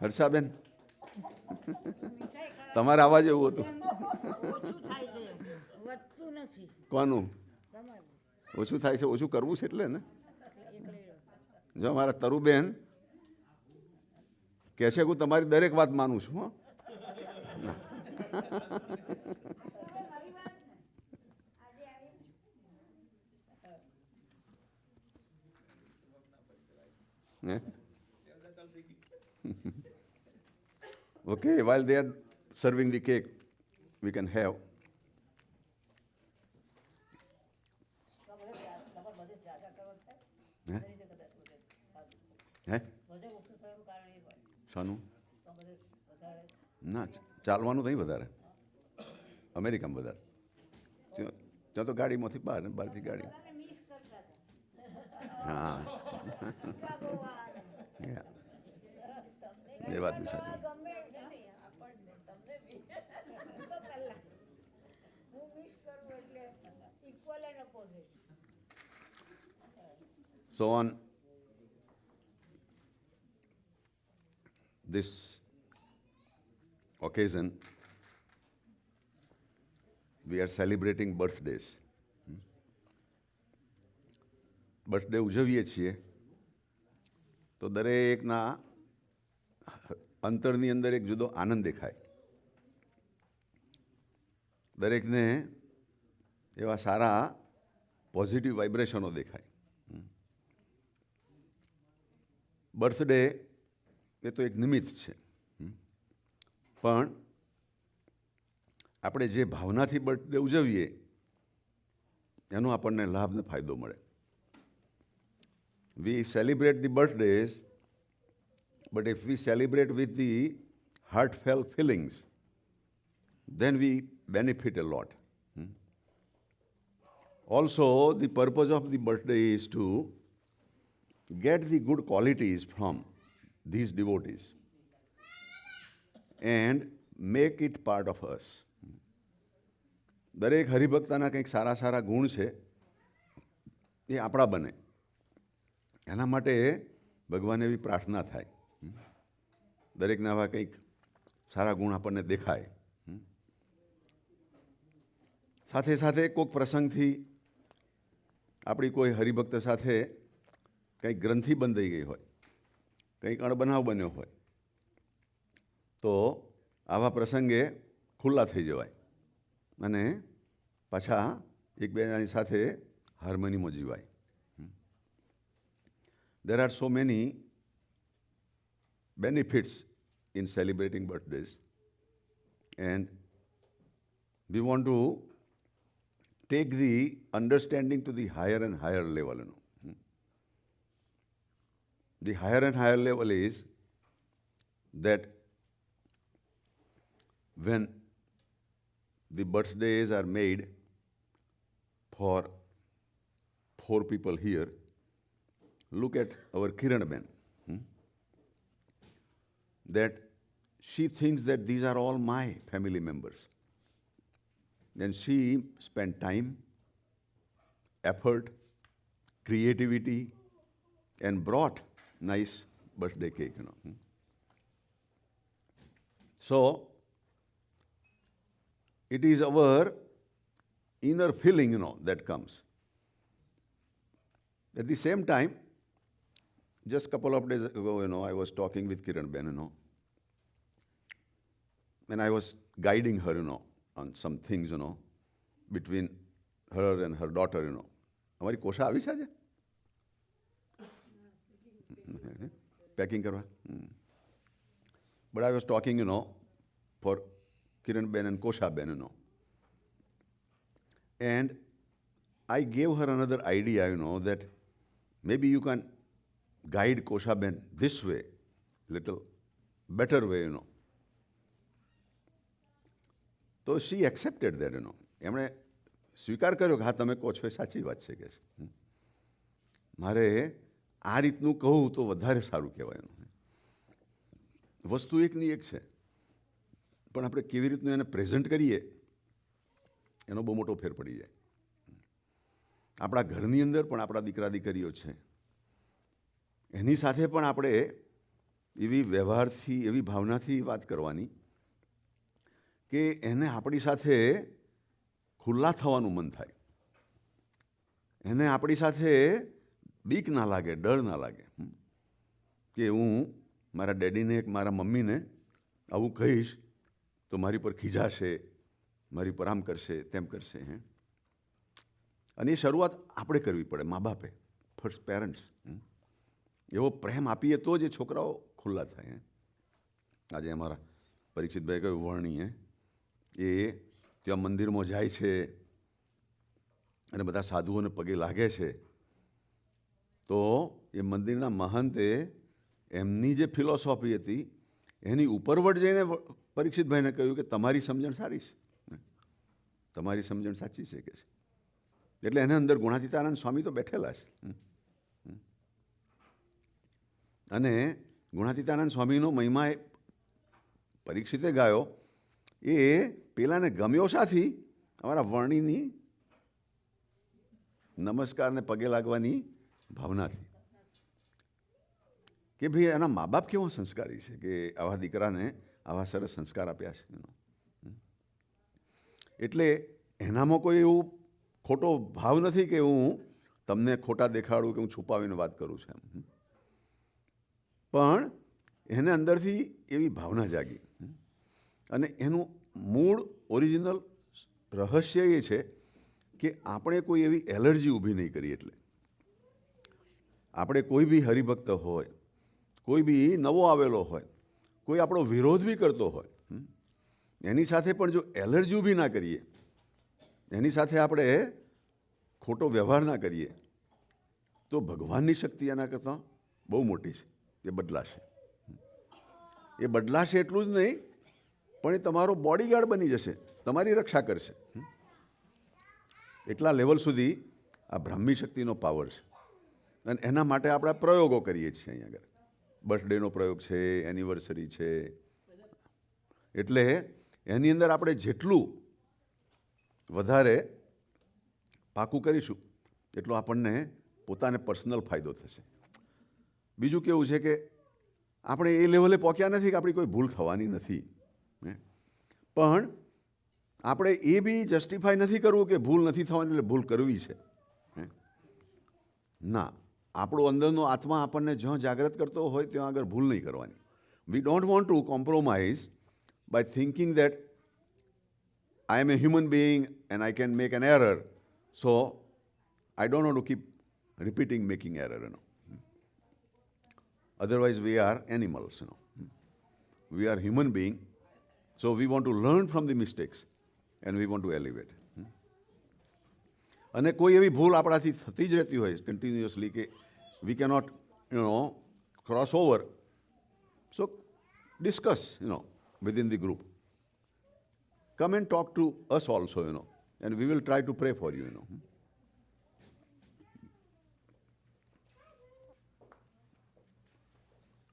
હર્ષાબેન, તમારે આવા જેવું હતું. ઓછું થાય છે, વધતું નથી. કોનું તમારું ઓછું થાય છે? ઓછું કરવું છે એટલે ને. એકલી જો મારા તરુબેન કહે છે કે હું તમારી દરેક વાત માનું છું. હો Okay, while they are serving the cake, we can have. હે શાનું? ના, ચાલવાનું નહીં વધારે. અમેરિકામાં વધારે. ત્યાં તો ગાડીમાંથી બહાર ને બહારથી ગાડી. મિસ કરતા હા, Yeah. એ વાત બી સાચી. ગમે આપણને તમને બી તો પહેલા હું મિસ કરું એટલે equal and opposite. So on this occasion, we are celebrating birthdays. Birthday ઉજવીએ છીએ તો દરેકના અંતરની અંદર એક જુદો આનંદ દેખાય. દરેકને એવા સારા પોઝિટિવ વાઇબ્રેશનો દેખાય. બર્થડે એ તો એક નિમિત્ત છે, પણ આપણે જે ભાવનાથી બર્થડે ઉજવીએ એનો આપણને લાભ ને ફાયદો મળે. We celebrate the birthdays, but if we celebrate with the heartfelt feelings, then we benefit a lot. Also, the purpose of the birthday is to get the good qualities from these devotees and make it part of us. દરેક હરિભક્તના કંઈક સારા સારા ગુણ છે એ આપણા બને, એના માટે ભગવાન એવી પ્રાર્થના થાય દરેકના આવા કંઈક સારા ગુણ આપણને દેખાય. સાથે સાથે કોઈક પ્રસંગથી આપણી કોઈ હરિભક્ત સાથે કંઈક ગ્રંથિ બંધાઈ ગઈ હોય, કંઈક અણબનાવ બન્યો હોય, તો આવા પ્રસંગે ખુલ્લા થઈ જવાય અને પાછા એકબીજાની સાથે હાર્મનીમાં જીવાય. There are so many benefits in celebrating birthdays, and we want to take the understanding to the higher and higher level. The higher and higher level is that when the birthdays are made for 4 people here, look at our Kiran Ben, that she thinks that these are all my family members. Then she spent time, effort, creativity, and brought nice birthday cake, So, it is our inner feeling, that comes. At the same time, just a couple of days ago, I was talking with Kiran Ben, and I was guiding her, on some things, between her and her daughter, हमारी कोशा આવી છે આજે packing કરવા. But I was talking, for Kiran Ben and Kosha Ben, and I gave her another idea, that maybe you can guide Kosha Ben this way, little better way, તો she accepted that, એમણે સ્વીકાર કર્યો કે હા તમે કહો છો એ સાચી વાત છે કે મારે આ રીતનું કહું તો વધારે સારું કહેવાય. વસ્તુ એકની એક છે, પણ આપણે કેવી રીતનું એને પ્રેઝન્ટ કરીએ એનો બહુ મોટો ફેર પડી જાય. આપણા ઘરની અંદર પણ આપણા દીકરા દીકરીઓ છે, એની સાથે પણ આપણે એવી વ્યવહારથી, એવી ભાવનાથી વાત કરવાની કે એને આપણી સાથે ખુલ્લા થવાનું મન થાય, એને આપણી સાથે બીક ના લાગે, ડર ના લાગે કે હું મારા ડેડીને, મારા મમ્મીને આવું કહીશ તો મારી પર ખીજાશે, મારી પર આમ કરશે, તેમ કરશે. અને એ શરૂઆત આપણે કરવી પડે, મા બાપે, ફર્સ્ટ પેરેન્ટ્સ. એવો પ્રેમ આપીએ તો જ એ છોકરાઓ ખુલ્લા થાય. આજે અમારા પરીક્ષિતભાઈ કહ્યું વર્ણી, એ ત્યાં મંદિરમાં જાય છે અને બધા સાધુઓને પગે લાગે છે, તો એ મંદિરના મહંતે એમની જે ફિલોસોફી હતી એની ઉપરવટ જઈને પરીક્ષિતભાઈને કહ્યું કે તમારી સમજણ સારી છે, તમારી સમજણ સાચી છે કે છે. એટલે એને અંદર ગુણાતીતાનંદ સ્વામી તો બેઠેલા છે. અને ગુણાતીતાનંદ સ્વામીનો મહિમા એ પરીક્ષિતે ગાયો, એ પેલાને ગમ્યો સાથી અમારા વર્ણીની નમસ્કારને પગે લાગવાની ભાવનાથી. કે ભાઈ એના મા બાપ કેવા સંસ્કારી છે કે આવા દીકરાને આવા સરસ સંસ્કાર આપ્યા છે. એટલે એનામાં કોઈ એવું ખોટો ભાવ નથી કે હું તમને ખોટા દેખાડું કે હું છુપાવીને વાત કરું છું. પણ એને અંદરથી એવી ભાવના જાગી. અને એનું મૂળ ઓરિજિનલ રહસ્ય એ છે કે આપણે કોઈ એવી એલર્જી ઊભી નહીં કરીએ. એટલે આપણે કોઈ બી હરિભક્ત હોય, કોઈ બી નવો આવેલો હોય, કોઈ આપણો વિરોધ બી કરતો હોય, એની સાથે પણ જો એલર્જી ઊભી ના કરીએ, એની સાથે આપણે ખોટો વ્યવહાર ના કરીએ, તો ભગવાનની શક્તિ એના કરતાં બહુ મોટી છે. એ બદલાશે. એ બદલાશે એટલું જ નહીં, પણ એ તમારો બોડીગાર્ડ બની જશે, તમારી રક્ષા કરશે. એટલા લેવલ સુધી આ બ્રાહ્મી શક્તિનો પાવર છે. અને એના માટે આપણે પ્રયોગો કરીએ છીએ. અહીંયા આગળ બર્થડેનો પ્રયોગ છે, એનિવર્સરી છે. એટલે એની અંદર આપણે જેટલું વધારે પાકું કરીશું એટલો આપણને પોતાને પર્સનલ ફાયદો થશે. બીજું કેવું છે કે આપણે એ લેવલે પહોંચ્યા નથી કે આપણી કોઈ ભૂલ થવાની નથી, પણ આપણે એ બી જસ્ટિફાય નથી કરવું કે ભૂલ નથી થવાની એટલે ભૂલ કરવી છે. ના, આપણો અંદરનો આત્મા આપણને જ્યાં જાગૃત કરતો હોય ત્યાં આગળ ભૂલ નહીં કરવાની. We don't want to compromise by thinking that I am a human being and I can make an error, so I don't want to keep repeating making error. Otherwise we are animals. We are human being, so we want to learn from the mistakes and we want to elevate. અને કોઈ એવી ભૂલ આપણાથી થતી જ રહેતી હોય continuously કે we cannot cross over, so discuss within the group. Come and talk to us also, and we will try to pray for you.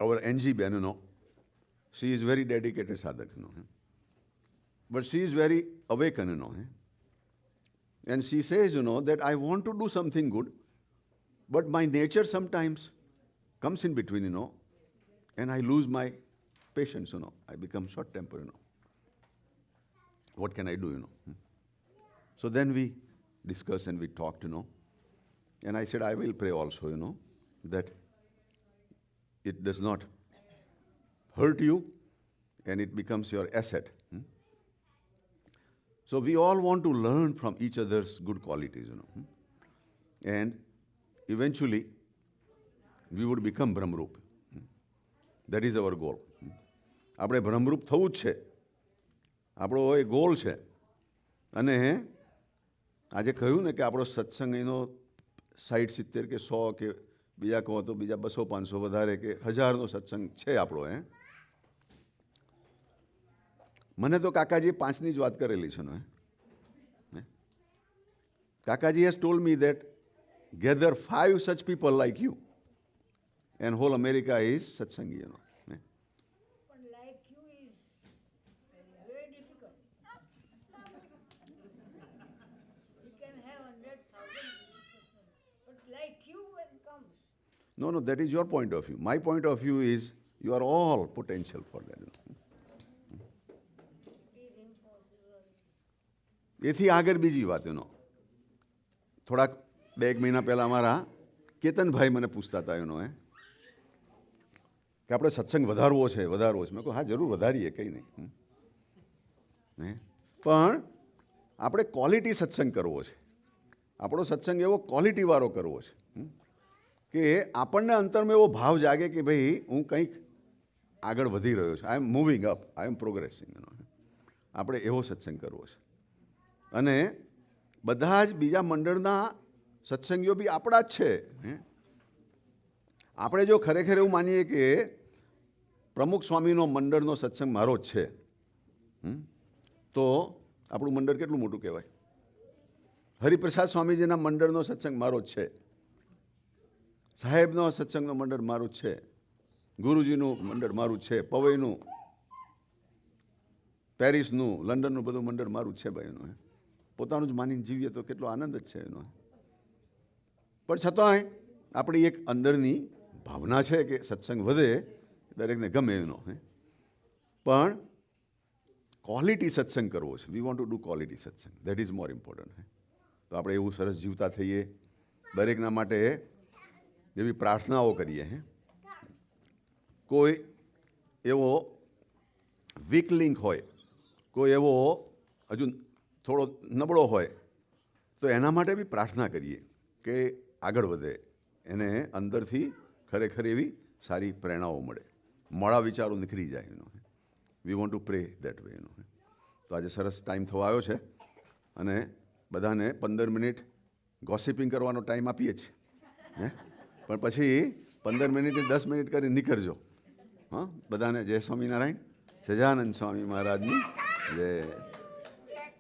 Our NG Ben, she is very dedicated sadhak, but she is very awakened, and she says, that I want to do something good, but my nature sometimes comes in between, and I lose my patience, I become short-tempered, What can I do, So then we discussed and we talked, and I said, I will pray also, that it does not hurt you and it becomes your asset. So we all want to learn from each other's good qualities, and eventually we would become Brahmrup. That is our goal. આપણે બ્રહ્મરૂપ થવું જ છે, આપણો એ goal છે. અને આજે કહ્યું ને કે આપણો સત્સંગ એનો 60-70 કે 100 કે બીજા કહો તો બીજા 200-500 વધારે કે 1000નો સત્સંગ છે આપણો. મને તો કાકાજીએ 5ની જ વાત કરેલી છે. કાકાજી has told me that gather 5 such people like you and whole America is સત્સંગી. પણ like you is very difficult. We can have 100,000, but like you when comes. No, that is your point of view. My point of view is you are all potential for that. એથી આગળ બીજી વાત એનો, થોડાક 2 મહિના પહેલાં અમારા કેતનભાઈ મને પૂછતા હતા એનો કે આપણે સત્સંગ વધારવો છે. મેં કહું હા જરૂર વધારીએ, કંઈ નહીં. પણ આપણે ક્વોલિટી સત્સંગ કરવો છે. આપણો સત્સંગ એવો ક્વોલિટીવાળો કરવો છે કે આપણને અંતરમાં એવો ભાવ જાગે કે ભાઈ હું કંઈક આગળ વધી રહ્યો છું, આઈ એમ મૂવિંગ અપ, આઈ એમ પ્રોગ્રેસિંગ. આપણે એવો સત્સંગ કરવો છે. અને બધા જ બીજા મંડળના સત્સંગીઓ બી આપણા જ છે. આપણે જો ખરેખર એવું માનીએ કે પ્રમુખ સ્વામીનો મંડળનો સત્સંગ મારો જ છે, તો આપણું મંડળ કેટલું મોટું કહેવાય. હરિપ્રસાદ સ્વામીજીના મંડળનો સત્સંગ મારો જ છે, સાહેબનો સત્સંગનો મંડળ મારું જ છે, ગુરુજીનું મંડળ મારું જ છે, પવઈનું, પેરિસનું, લંડનનું બધું મંડળ મારું જ છે ભાઈ. એનું પોતાનું જ માનીને જીવીએ તો કેટલો આનંદ જ છે એનો. પણ છતાંય આપણી એક અંદરની ભાવના છે કે સત્સંગ વધે, દરેકને ગમે એનો. પણ ક્વોલિટી સત્સંગ કરવો છે. We want to do quality સત્સંગ, દેટ ઇઝ મોર ઇમ્પોર્ટન્ટ. તો આપણે એવું સરસ જીવતા થઈએ, દરેકના માટે એવી પ્રાર્થનાઓ કરીએ. કોઈ એવો વીક લિંક હોય, કોઈ એવો હજુ થોડો નબળો હોય, તો એના માટે બી પ્રાર્થના કરીએ કે આગળ વધે, એને અંદરથી ખરેખર એવી સારી પ્રેરણાઓ મળે, મોડા વિચારો નીકળી જાય એનો. We want to pre that way એનો. તો આજે સરસ ટાઈમ થવા આવ્યો છે અને બધાને 15 મિનિટ ગોસિપિંગ કરવાનો ટાઈમ આપીએ છીએ. પણ પછી 15 મિનિટથી 10 મિનિટ કરી નીકળજો. બધાને જય સ્વામિનારાયણ. સજાનંદ સ્વામી મહારાજની જય.